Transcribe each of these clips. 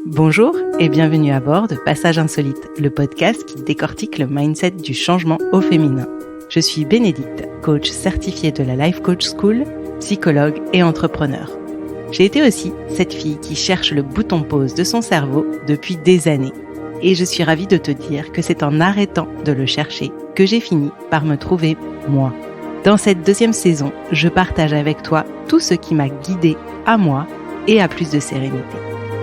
Bonjour et bienvenue à bord de Passage Insolite, le podcast qui décortique le mindset du changement au féminin. Je suis Bénédicte, coach certifiée de la Life Coach School, psychologue et entrepreneur. J'ai été aussi cette fille qui cherche le bouton pause de son cerveau depuis des années. Et je suis ravie de te dire que c'est en arrêtant de le chercher que j'ai fini par me trouver moi. Dans cette deuxième saison, je partage avec toi tout ce qui m'a guidée à moi et à plus de sérénité.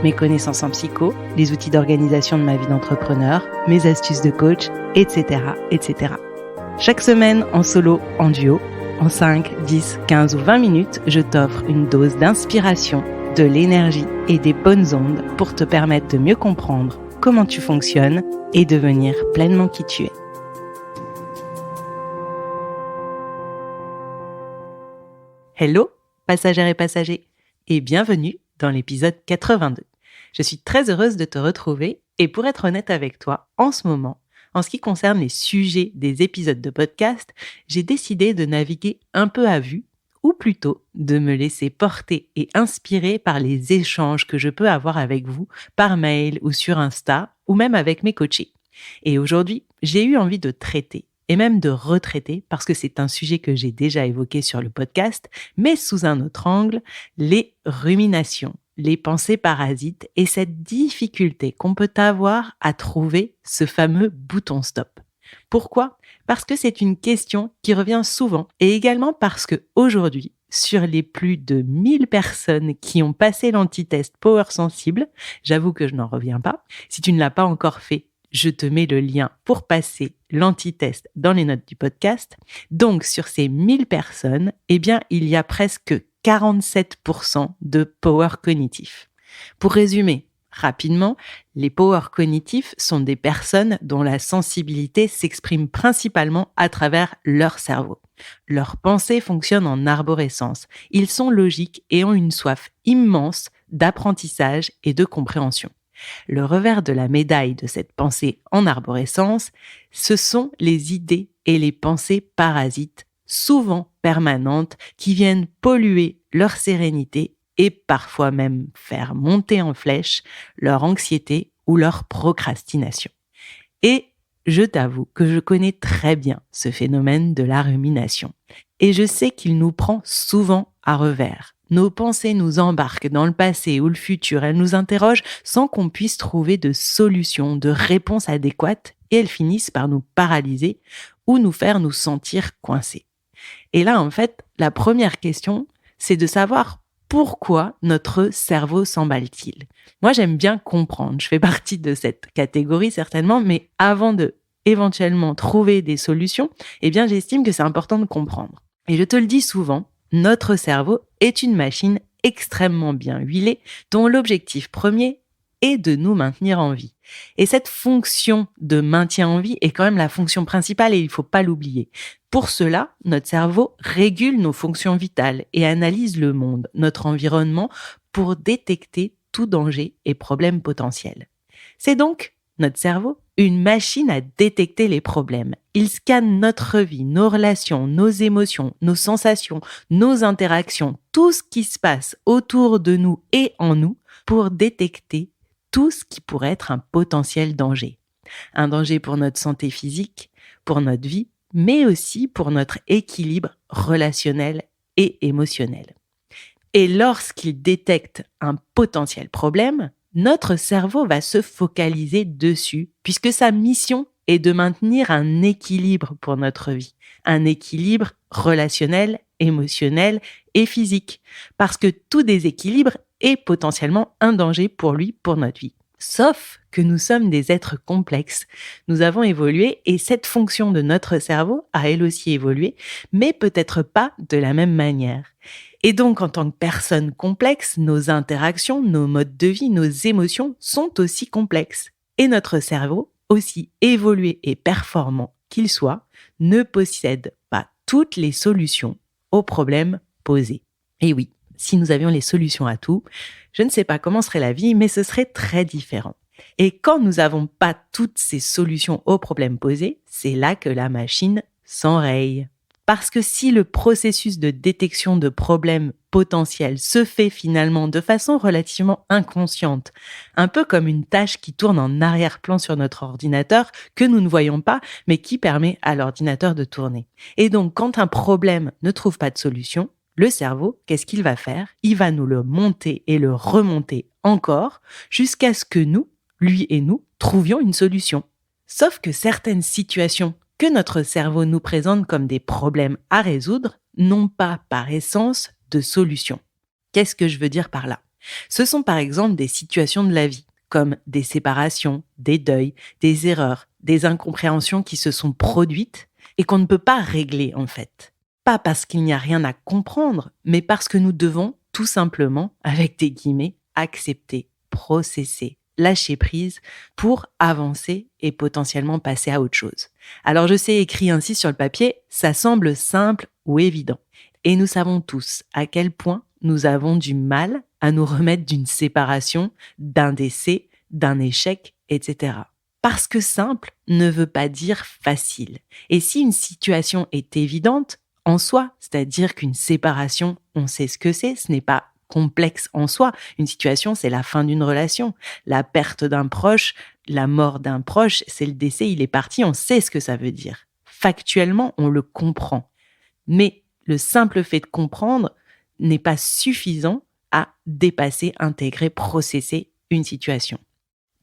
Mes connaissances en psycho, les outils d'organisation de ma vie d'entrepreneur, mes astuces de coach, etc., etc. Chaque semaine, en solo, en duo, en 5, 10, 15 ou 20 minutes, je t'offre une dose d'inspiration, de l'énergie et des bonnes ondes pour te permettre de mieux comprendre comment tu fonctionnes et devenir pleinement qui tu es. Hello, passagères et passagers, et bienvenue dans l'épisode 82. Je suis très heureuse de te retrouver et pour être honnête avec toi, en ce moment, en ce qui concerne les sujets des épisodes de podcast, j'ai décidé de naviguer un peu à vue, ou plutôt de me laisser porter et inspirer par les échanges que je peux avoir avec vous par mail ou sur Insta ou même avec mes coachés. Et aujourd'hui, j'ai eu envie de traiter et même de retraiter, parce que c'est un sujet que j'ai déjà évoqué sur le podcast, mais sous un autre angle, les ruminations, les pensées parasites et cette difficulté qu'on peut avoir à trouver ce fameux bouton stop. Pourquoi ? Parce que c'est une question qui revient souvent et également parce que aujourd'hui, sur les plus de 1000 personnes qui ont passé l'anti-test Power Sensible, j'avoue que je n'en reviens pas. Si tu ne l'as pas encore fait, je te mets le lien pour passer l'anti-test dans les notes du podcast. Donc, sur ces 1000 personnes, il y a presque 47% de power cognitif. Pour résumer rapidement, les power cognitifs sont des personnes dont la sensibilité s'exprime principalement à travers leur cerveau. Leurs pensées fonctionnent en arborescence. Ils sont logiques et ont une soif immense d'apprentissage et de compréhension. Le revers de la médaille de cette pensée en arborescence, ce sont les idées et les pensées parasites, souvent permanentes, qui viennent polluer leur sérénité et parfois même faire monter en flèche leur anxiété ou leur procrastination. Et je t'avoue que je connais très bien ce phénomène de la rumination. Et je sais qu'il nous prend souvent à revers. Nos pensées nous embarquent dans le passé ou le futur, elles nous interrogent sans qu'on puisse trouver de solution, de réponse adéquate et elles finissent par nous paralyser ou nous faire nous sentir coincés. Et là, en fait, la première question, c'est de savoir pourquoi notre cerveau s'emballe-t-il. Moi, j'aime bien comprendre, je fais partie de cette catégorie certainement, mais avant de éventuellement trouver des solutions, j'estime que c'est important de comprendre. Et je te le dis souvent, notre cerveau est une machine extrêmement bien huilée dont l'objectif premier est de nous maintenir en vie. Et cette fonction de maintien en vie est quand même la fonction principale et il ne faut pas l'oublier. Pour cela, notre cerveau régule nos fonctions vitales et analyse le monde, notre environnement, pour détecter tout danger et problème potentiel. C'est donc, notre cerveau, une machine à détecter les problèmes. Il scanne notre vie, nos relations, nos émotions, nos sensations, nos interactions, tout ce qui se passe autour de nous et en nous pour détecter tout ce qui pourrait être un potentiel danger. Un danger pour notre santé physique, pour notre vie, mais aussi pour notre équilibre relationnel et émotionnel. Et lorsqu'il détecte un potentiel problème, notre cerveau va se focaliser dessus, puisque sa mission est de maintenir un équilibre pour notre vie, un équilibre relationnel, émotionnel et physique, parce que tout déséquilibre est potentiellement un danger pour lui, pour notre vie. Sauf que nous sommes des êtres complexes, nous avons évolué et cette fonction de notre cerveau a elle aussi évolué, mais peut-être pas de la même manière. Et donc, en tant que personne complexe, nos interactions, nos modes de vie, nos émotions sont aussi complexes. Et notre cerveau, aussi évolué et performant qu'il soit, ne possède pas toutes les solutions aux problèmes posés. Et oui, si nous avions les solutions à tout, je ne sais pas comment serait la vie, mais ce serait très différent. Et quand nous n'avons pas toutes ces solutions aux problèmes posés, c'est là que la machine s'enraye. Parce que si le processus de détection de problèmes potentiels se fait finalement de façon relativement inconsciente, un peu comme une tâche qui tourne en arrière-plan sur notre ordinateur que nous ne voyons pas, mais qui permet à l'ordinateur de tourner. Et donc, quand un problème ne trouve pas de solution, le cerveau, qu'est-ce qu'il va faire? Il va nous le monter et le remonter encore jusqu'à ce que nous, lui et nous, trouvions une solution. Sauf que certaines situations que notre cerveau nous présente comme des problèmes à résoudre n'ont pas par essence de solution. Qu'est-ce que je veux dire par là? Ce sont par exemple des situations de la vie, comme des séparations, des deuils, des erreurs, des incompréhensions qui se sont produites et qu'on ne peut pas régler en fait. Pas parce qu'il n'y a rien à comprendre, mais parce que nous devons tout simplement, avec des guillemets, accepter, processer, lâcher prise pour avancer et potentiellement passer à autre chose. Alors je sais, écrit ainsi sur le papier, ça semble simple ou évident. Et nous savons tous à quel point nous avons du mal à nous remettre d'une séparation, d'un décès, d'un échec, etc. Parce que simple ne veut pas dire facile. Et si une situation est évidente en soi, c'est-à-dire qu'une séparation, on sait ce que c'est, ce n'est pas complexe en soi. Une situation, c'est la fin d'une relation. La perte d'un proche, la mort d'un proche, c'est le décès, il est parti, on sait ce que ça veut dire. Factuellement, on le comprend. Mais le simple fait de comprendre n'est pas suffisant à dépasser, intégrer, processer une situation.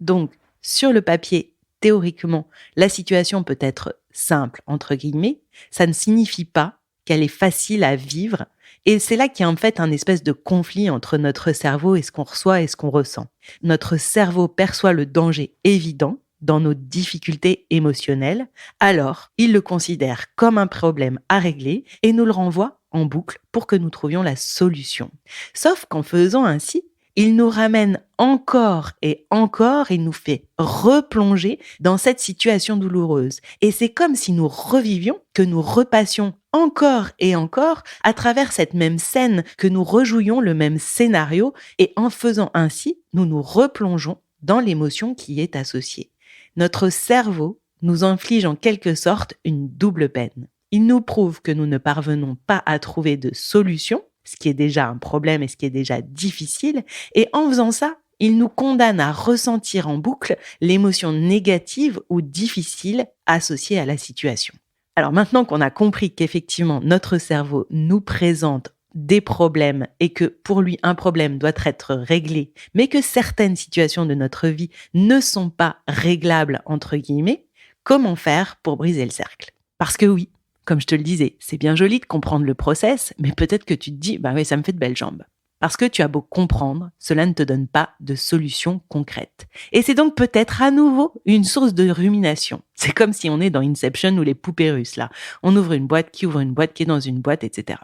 Donc, sur le papier, théoriquement, la situation peut être simple, entre guillemets. Ça ne signifie pas qu'elle est facile à vivre. Et c'est là qu'il y a en fait un espèce de conflit entre notre cerveau et ce qu'on reçoit et ce qu'on ressent. Notre cerveau perçoit le danger évident dans nos difficultés émotionnelles, alors il le considère comme un problème à régler et nous le renvoie en boucle pour que nous trouvions la solution. Sauf qu'en faisant ainsi, il nous ramène encore et encore, il nous fait replonger dans cette situation douloureuse. Et c'est comme si nous revivions, que nous repassions encore et encore à travers cette même scène, que nous rejouions le même scénario et en faisant ainsi, nous nous replongeons dans l'émotion qui est associée. Notre cerveau nous inflige en quelque sorte une double peine. Il nous prouve que nous ne parvenons pas à trouver de solution, ce qui est déjà un problème et ce qui est déjà difficile, et en faisant ça, il nous condamne à ressentir en boucle l'émotion négative ou difficile associée à la situation. Alors maintenant qu'on a compris qu'effectivement notre cerveau nous présente des problèmes et que pour lui un problème doit être réglé, mais que certaines situations de notre vie ne sont pas réglables entre guillemets, comment faire pour briser le cercle? Parce que oui, comme je te le disais, c'est bien joli de comprendre le process, mais peut-être que tu te dis, bah oui, ça me fait de belles jambes. Parce que tu as beau comprendre, cela ne te donne pas de solution concrète. Et c'est donc peut-être à nouveau une source de rumination. C'est comme si on est dans Inception ou les poupées russes, là. On ouvre une boîte qui ouvre une boîte qui est dans une boîte, etc.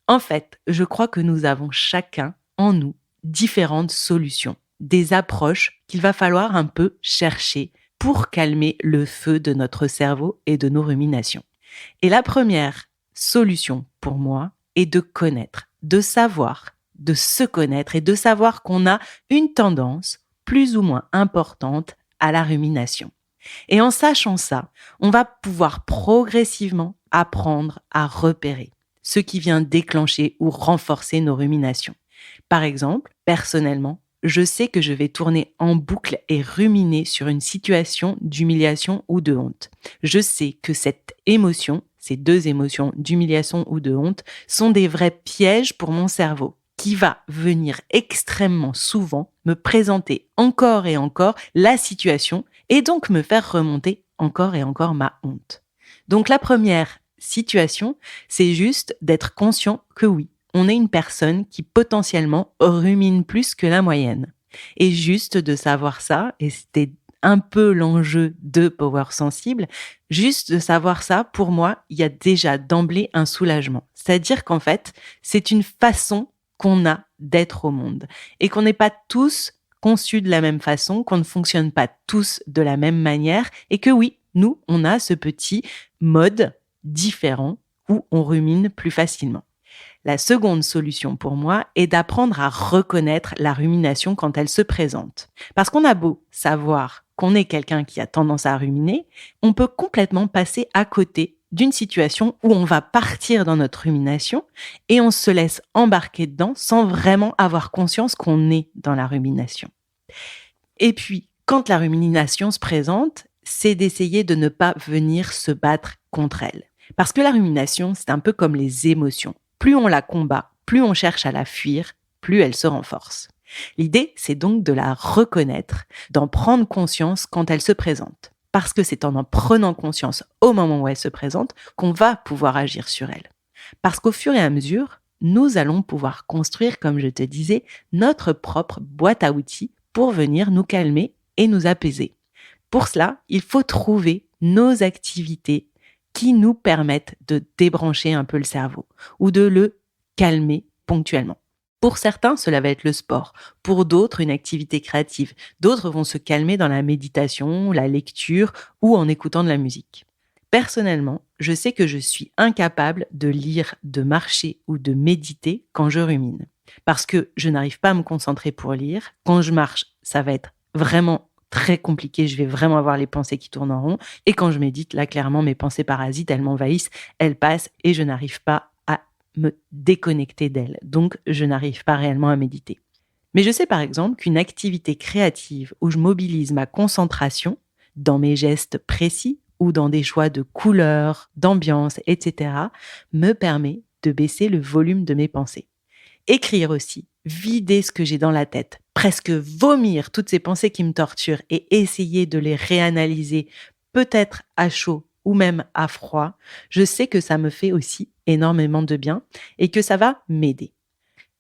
En fait, je crois que nous avons chacun en nous différentes solutions, des approches qu'il va falloir un peu chercher pour calmer le feu de notre cerveau et de nos ruminations. Et la première solution pour moi est de connaître, de savoir, de se connaître et de savoir qu'on a une tendance plus ou moins importante à la rumination. Et en sachant ça, on va pouvoir progressivement apprendre à repérer ce qui vient déclencher ou renforcer nos ruminations. Par exemple, personnellement, je sais que je vais tourner en boucle et ruminer sur une situation d'humiliation ou de honte. Je sais que cette émotion, ces deux émotions d'humiliation ou de honte, sont des vrais pièges pour mon cerveau, qui va venir extrêmement souvent me présenter encore et encore la situation et donc me faire remonter encore et encore ma honte. Donc la première situation, c'est juste d'être conscient que oui, on est une personne qui potentiellement rumine plus que la moyenne. Et juste de savoir ça, et c'était un peu l'enjeu de Power Sensible, juste de savoir ça, pour moi, il y a déjà d'emblée un soulagement. C'est-à-dire qu'en fait, c'est une façon qu'on a d'être au monde et qu'on n'est pas tous conçus de la même façon, qu'on ne fonctionne pas tous de la même manière et que oui, nous, on a ce petit mode différent où on rumine plus facilement. La seconde solution pour moi est d'apprendre à reconnaître la rumination quand elle se présente. Parce qu'on a beau savoir qu'on est quelqu'un qui a tendance à ruminer, on peut complètement passer à côté d'une situation où on va partir dans notre rumination et on se laisse embarquer dedans sans vraiment avoir conscience qu'on est dans la rumination. Et puis, quand la rumination se présente, c'est d'essayer de ne pas venir se battre contre elle. Parce que la rumination, c'est un peu comme les émotions. Plus on la combat, plus on cherche à la fuir, plus elle se renforce. L'idée, c'est donc de la reconnaître, d'en prendre conscience quand elle se présente. Parce que c'est en prenant conscience au moment où elle se présente qu'on va pouvoir agir sur elle. Parce qu'au fur et à mesure, nous allons pouvoir construire, comme je te disais, notre propre boîte à outils pour venir nous calmer et nous apaiser. Pour cela, il faut trouver nos activités qui nous permettent de débrancher un peu le cerveau ou de le calmer ponctuellement. Pour certains, cela va être le sport. Pour d'autres, une activité créative. D'autres vont se calmer dans la méditation, la lecture ou en écoutant de la musique. Personnellement, je sais que je suis incapable de lire, de marcher ou de méditer quand je rumine. Parce que je n'arrive pas à me concentrer pour lire. Quand je marche, ça va être vraiment très compliqué. Je vais vraiment avoir les pensées qui tournent en rond. Et quand je médite, là, clairement, mes pensées parasites, elles m'envahissent, elles passent et je n'arrive pas à me déconnecter d'elles. Donc, je n'arrive pas réellement à méditer. Mais je sais par exemple qu'une activité créative où je mobilise ma concentration dans mes gestes précis ou dans des choix de couleurs, d'ambiance, etc., me permet de baisser le volume de mes pensées. Écrire aussi, vider ce que j'ai dans la tête, presque vomir toutes ces pensées qui me torturent et essayer de les réanalyser, peut-être à chaud ou même à froid, je sais que ça me fait aussi énormément de bien et que ça va m'aider.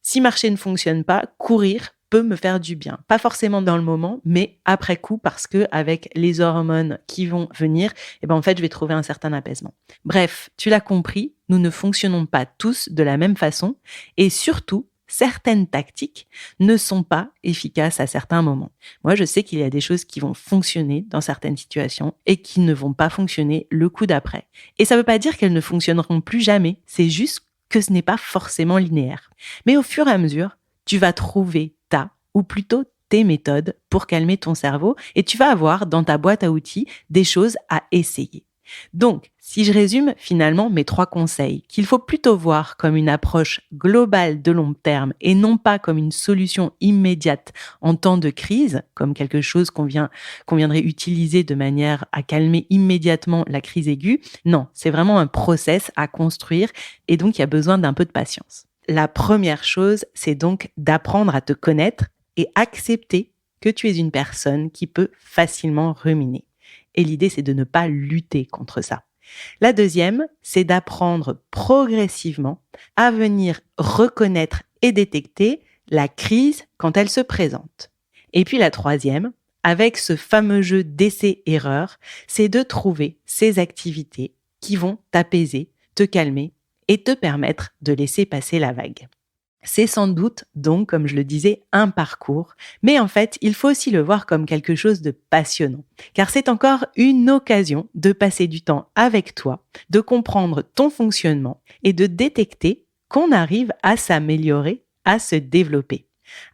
Si marcher ne fonctionne pas, courir peut me faire du bien. Pas forcément dans le moment, mais après coup, parce que avec les hormones qui vont venir, en fait, je vais trouver un certain apaisement. Bref, tu l'as compris, nous ne fonctionnons pas tous de la même façon et surtout, certaines tactiques ne sont pas efficaces à certains moments. Moi, je sais qu'il y a des choses qui vont fonctionner dans certaines situations et qui ne vont pas fonctionner le coup d'après. Et ça ne veut pas dire qu'elles ne fonctionneront plus jamais, c'est juste que ce n'est pas forcément linéaire. Mais au fur et à mesure, tu vas trouver ou plutôt tes méthodes pour calmer ton cerveau et tu vas avoir dans ta boîte à outils des choses à essayer. Donc, si je résume finalement mes 3 conseils, qu'il faut plutôt voir comme une approche globale de long terme et non pas comme une solution immédiate en temps de crise, comme quelque chose qu'on viendrait utiliser de manière à calmer immédiatement la crise aiguë. Non, c'est vraiment un process à construire et donc il y a besoin d'un peu de patience. La première chose, c'est donc d'apprendre à te connaître et accepter que tu es une personne qui peut facilement ruminer. Et l'idée, c'est de ne pas lutter contre ça. La deuxième, c'est d'apprendre progressivement à venir reconnaître et détecter la crise quand elle se présente. Et puis la troisième, avec ce fameux jeu d'essai-erreur, c'est de trouver ces activités qui vont t'apaiser, te calmer et te permettre de laisser passer la vague. C'est sans doute donc, comme je le disais, un parcours, mais en fait, il faut aussi le voir comme quelque chose de passionnant, car c'est encore une occasion de passer du temps avec toi, de comprendre ton fonctionnement et de détecter qu'on arrive à s'améliorer, à se développer.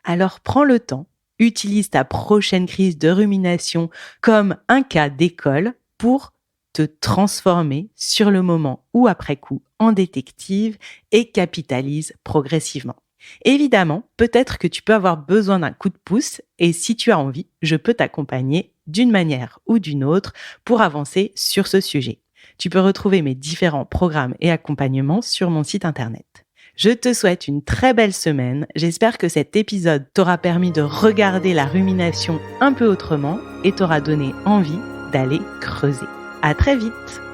Alors prends le temps, utilise ta prochaine crise de rumination comme un cas d'école pour te transformer sur le moment ou après coup en détective et capitalise progressivement. Évidemment, peut-être que tu peux avoir besoin d'un coup de pouce et si tu as envie, je peux t'accompagner d'une manière ou d'une autre pour avancer sur ce sujet. Tu peux retrouver mes différents programmes et accompagnements sur mon site internet. Je te souhaite une très belle semaine. J'espère que cet épisode t'aura permis de regarder la rumination un peu autrement et t'aura donné envie d'aller creuser. À très vite!